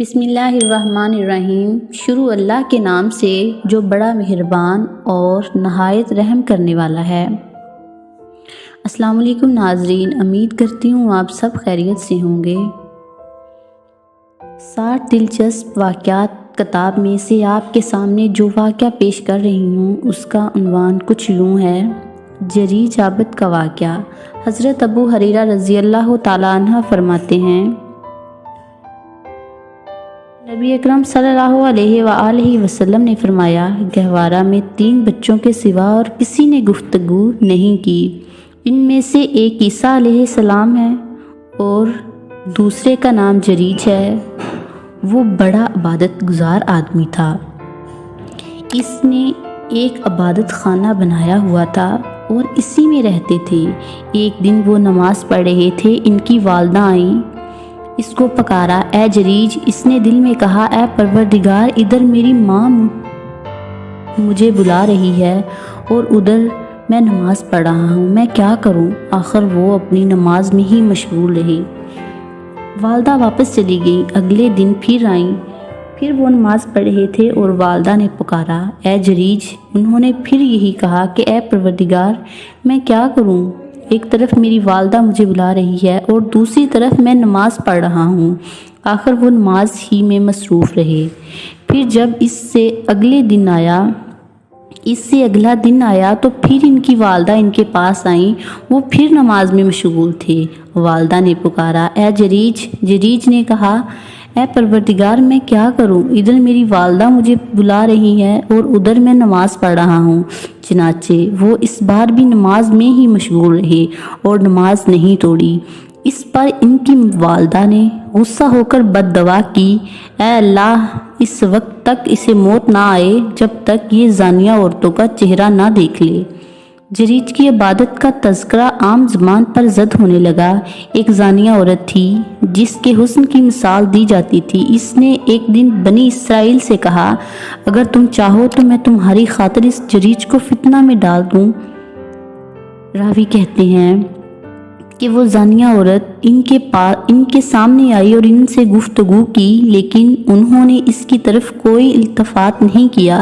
بسم اللہ الرحمن الرحیم۔ شروع اللہ کے نام سے جو بڑا مہربان اور نہایت رحم کرنے والا ہے۔ السلام علیکم ناظرین، امید کرتی ہوں آپ سب خیریت سے ہوں گے۔ 60 دلچسپ واقعات کتاب میں سے آپ کے سامنے جو واقعہ پیش کر رہی ہوں اس کا عنوان کچھ یوں ہے: جریج عابد کا واقعہ۔ حضرت ابو ہریرہ رضی اللہ تعالیٰ عنہ فرماتے ہیں، نبی اکرم صلی اللہ علیہ وآلہ وسلم نے فرمایا، گہوارہ میں 3 بچوں کے سوا اور کسی نے گفتگو نہیں کی۔ ان میں سے ایک عیسیٰ علیہ السلام ہے اور دوسرے کا نام جریج ہے۔ وہ بڑا عبادت گزار آدمی تھا۔ اس نے ایک عبادت خانہ بنایا ہوا تھا اور اسی میں رہتے تھے۔ ایک دن وہ نماز پڑھ رہے تھے، ان کی والدہ آئیں، اس کو پکارا، اے جریج۔ اس نے دل میں کہا، اے پروردگار، ادھر میری ماں مجھے بلا رہی ہے اور ادھر میں نماز پڑھ رہا ہوں، میں کیا کروں؟ آخر وہ اپنی نماز میں ہی مشغول رہے۔ والدہ واپس چلی گئی۔ اگلے دن پھر آئیں، پھر وہ نماز پڑھ رہے تھے اور والدہ نے پکارا، اے جریج۔ انہوں نے پھر یہی کہا کہ اے پروردگار، میں کیا کروں؟ ایک طرف میری والدہ مجھے بلا رہی ہے اور دوسری طرف میں نماز پڑھ رہا ہوں۔ آخر وہ نماز ہی میں مصروف رہے۔ پھر جب اس سے اگلا دن آیا تو پھر ان کی والدہ ان کے پاس آئیں، وہ پھر نماز میں مشغول تھے۔ والدہ نے پکارا، اے جریج۔ جریج نے کہا، اے پروردگار، میں کیا کروں؟ ادھر میری والدہ مجھے بلا رہی ہے اور ادھر میں نماز پڑھ رہا ہوں۔ چنانچہ وہ اس بار بھی نماز میں ہی مشغول رہے اور نماز نہیں توڑی۔ اس پر ان کی والدہ نے غصہ ہو کر بد دعا کی، اے اللہ، اس وقت تک اسے موت نہ آئے جب تک یہ زانیہ عورتوں کا چہرہ نہ دیکھ لے۔ جریج کی عبادت کا تذکرہ عام زبان پر زد ہونے لگا۔ ایک زانیہ عورت تھی جس کے حسن کی مثال دی جاتی تھی۔ اس نے ایک دن بنی اسرائیل سے کہا، اگر تم چاہو تو میں تمہاری خاطر اس جریج کو فتنہ میں ڈال دوں۔ راوی کہتے ہیں کہ وہ زانیہ عورت ان کے سامنے آئی اور ان سے گفتگو کی، لیکن انہوں نے اس کی طرف کوئی التفات نہیں کیا،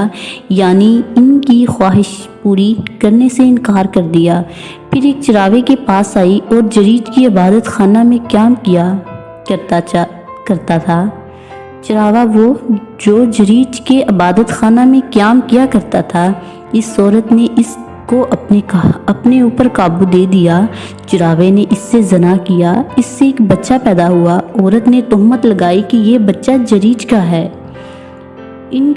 یعنی ان کی خواہش پوری کرنے سے انکار کر دیا۔ پھر ایک چراغے کے پاس آئی اور جریج کی عبادت خانہ میں قیام کیا کرتا تھا۔ چراغا وہ جو جریج کے عبادت خانہ میں قیام کیا کرتا تھا۔ اس عورت نے اس کو اپنے اوپر قابو دے دیا۔ چراغے نے اس سے زنا کیا، اس سے ایک بچہ پیدا ہوا۔ عورت نے تہمت لگائی کہ یہ بچہ جریج کا ہے۔ ان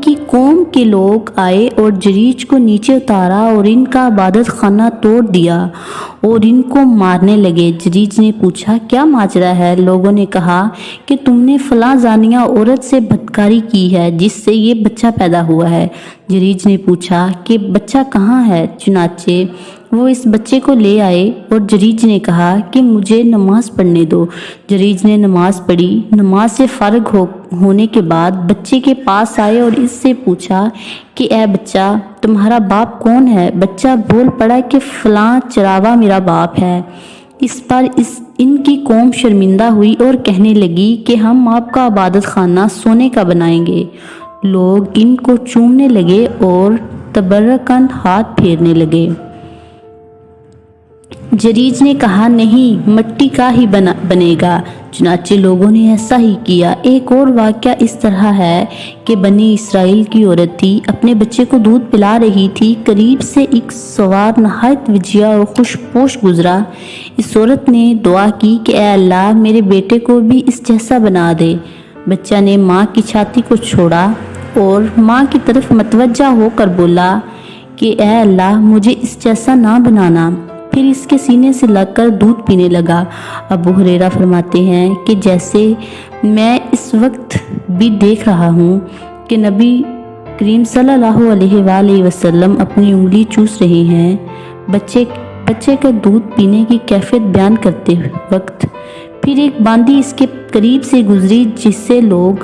کی قوم کے لوگ آئے اور جریج کو نیچے اتارا اور ان کا عبادت خانہ توڑ دیا اور ان کو مارنے لگے۔ جریج نے پوچھا، کیا ماجرا ہے؟ لوگوں نے کہا کہ تم نے فلاں زانیہ عورت سے بدکاری کی ہے جس سے یہ بچہ پیدا ہوا ہے۔ جریج نے پوچھا کہ بچہ کہاں ہے؟ چنانچہ وہ اس بچے کو لے آئے اور جریج نے کہا کہ مجھے نماز پڑھنے دو۔ جریج نے نماز پڑھی۔ نماز سے فارغ ہونے کے بعد بچے کے پاس آئے اور اس سے پوچھا کہ اے بچہ، تمہارا باپ کون ہے؟ بچہ بول پڑا کہ فلاں چراغا میرا باپ ہے۔ اس پر ان کی قوم شرمندہ ہوئی اور کہنے لگی کہ ہم آپ کا عبادت خانہ سونے کا بنائیں گے۔ لوگ ان کو چومنے لگے اور تبرکاً ہاتھ پھیرنے لگے۔ جریج نے کہا، نہیں، مٹی کا ہی بنے گا۔ چنانچہ لوگوں نے ایسا ہی کیا۔ ایک اور واقعہ اس طرح ہے کہ بنی اسرائیل کی عورت تھی، اپنے بچے کو دودھ پلا رہی تھی۔ قریب سے ایک سوار نہایت وجیہ اور خوش پوش گزرا۔ اس عورت نے دعا کی کہ اے اللہ، میرے بیٹے کو بھی اس جیسا بنا دے۔ بچہ نے ماں کی چھاتی کو چھوڑا اور ماں کی طرف متوجہ ہو کر بولا کہ اے اللہ، مجھے اس جیسا نہ بنانا۔ پھر اس کے سینے سے لگ کر دودھ پینے لگا۔ ابو ہریرہ فرماتے ہیں کہ جیسے میں اس وقت بھی دیکھ رہا ہوں کہ نبی کریم صلی اللہ علیہ وآلہ وسلم اپنی انگلی چوس رہے ہیں بچے کا دودھ پینے کی کیفیت بیان کرتے وقت۔ پھر ایک باندی اس کے قریب سے گزری جس سے لوگ